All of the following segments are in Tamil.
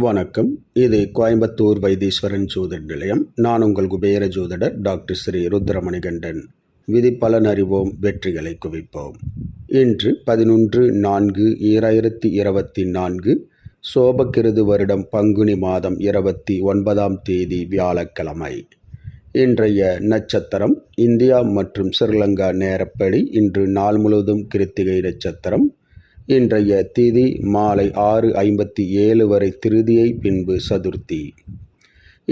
வணக்கம். இது கோயம்புத்தூர் வைத்தீஸ்வரன் ஜோதிட நிலையம். நான் உங்கள் குபேர ஜோதிடர் டாக்டர் ஸ்ரீ ருத்ரமணிகண்டன். விதிப்பலன் அறிவோம், வெற்றிகளை குவிப்போம். இன்று 11/4/2024 சோபக்கிருது வருடம் பங்குனி மாதம் 29ஆம் தேதி வியாழக்கிழமை. இன்றைய நட்சத்திரம் இந்தியா மற்றும் ஸ்ரீலங்கா நேரப்படி இன்று நாள் முழுவதும் கிருத்திகை நட்சத்திரம். இன்றைய திதி மாலை 6:57 வரை திருதியை, பின்பு சதுர்த்தி.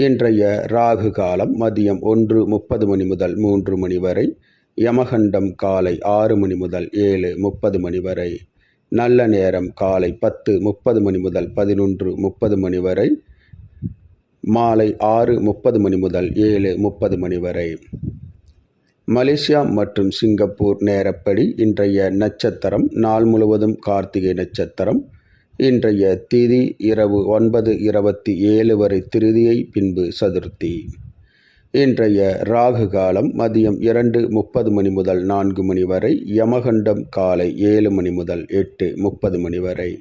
இன்றைய ராகு காலம் மதியம் 1:30 மணி முதல் 3 மணி வரை. யமகண்டம் காலை 6 மணி முதல் 7:30 மணி வரை. நல்ல நேரம் காலை 10:30 மணி முதல் 11:30 மணி வரை. மாலை 6:30 மணி முதல் 7:30 மணி வரை. மலேசியா மற்றும் சிங்கப்பூர் நேரப்படி இன்றைய நட்சத்திரம் நாள் முழுவதும் கார்த்திகை நட்சத்திரம். இன்றைய திதி இரவு 9:27 வரை திருதியை, பின்பு சதுர்த்தி. இன்றைய ராகு காலம் மதியம் 2:30 மணி முதல் 4 மணி வரை. யமகண்டம் காலை 7 மணி முதல் 8:30 மணி வரை.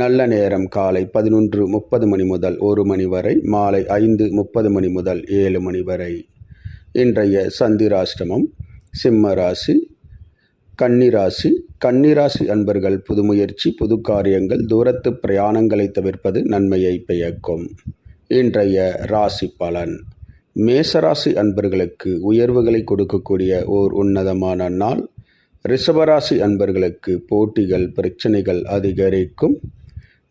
நல்ல நேரம் காலை 11:30 மணி முதல் 1 மணி வரை. மாலை 5:30 மணி முதல் 7 மணி வரை. இன்றைய சந்திராஷ்டமம் சிம்ம ராசி, கன்னிராசி. கன்னிராசி அன்பர்கள் புது முயற்சி, புது காரியங்கள், தூரத்து பிரயாணங்களை தவிர்ப்பது நன்மையை பயக்கும். இன்றைய ராசி பலன். மேசராசி அன்பர்களுக்கு உயர்வுகளை கொடுக்கக்கூடிய ஓர் உன்னதமான நாள். ரிஷபராசி அன்பர்களுக்கு போட்டிகள், பிரச்சனைகள் அதிகரிக்கும்.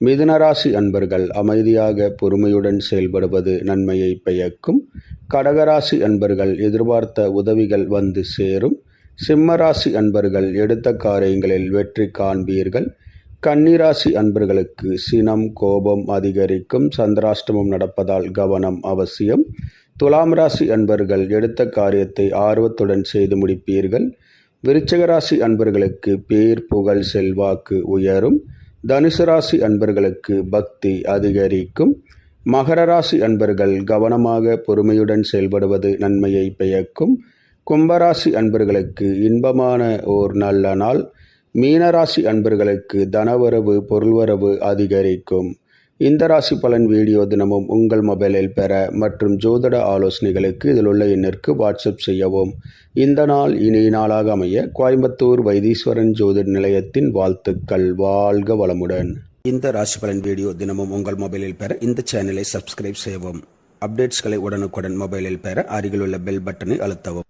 மிதுனராசி அன்பர்கள் அமைதியாக பொறுமையுடன் செயல்படுவது நன்மையை பயக்கும். கடகராசி அன்பர்கள் எதிர்பார்த்த உதவிகள் வந்து சேரும். சிம்மராசி அன்பர்கள் எடுத்த காரியங்களில் வெற்றி காண்பீர்கள். கன்னிராசி அன்பர்களுக்கு சினம், கோபம் அதிகரிக்கும். சந்திராஷ்டமம் நடப்பதால் கவனம் அவசியம். துலாம் ராசி அன்பர்கள் எடுத்த காரியத்தை ஆர்வத்துடன் செய்து முடிப்பீர்கள். விருச்சிக ராசி அன்பர்களுக்கு பேர், புகழ், செல்வாக்கு உயரும். தனுசு ராசி அன்பர்களுக்கு பக்தி அதிகரிக்கும். மகர ராசி அன்பர்கள் கவனமாக பொறுமையுடன் செயல்படுவது நன்மையை பயக்கும். கும்பராசி அன்பர்களுக்கு இன்பமான ஓர் நல்ல நாள். மீனராசி அன்பர்களுக்கு தனவரவு, பொருள்வரவு அதிகரிக்கும். இந்த ராசி பலன் வீடியோ தினமும் உங்கள் மொபைலில் பெற மற்றும் ஜோதிட ஆலோசனைகளுக்கு இதில் உள்ள எண்ணிற்கு வாட்ஸ்அப் செய்யவும். இந்த நாள் இனிய நாளாக அமைய கோயம்புத்தூர் வைத்தீஸ்வரன் ஜோதிட நிலையத்தின் வாழ்த்துக்கள். வாழ்க வளமுடன். இந்த ராசி பலன் வீடியோ தினமும் உங்கள் மொபைலில் பெற இந்த சேனலை சப்ஸ்கிரைப் செய்யவும். அப்டேட்ஸ்களை உடனுக்குடன் மொபைலில் பெற அருகிலுள்ள பெல் பட்டனை அழுத்தவும்.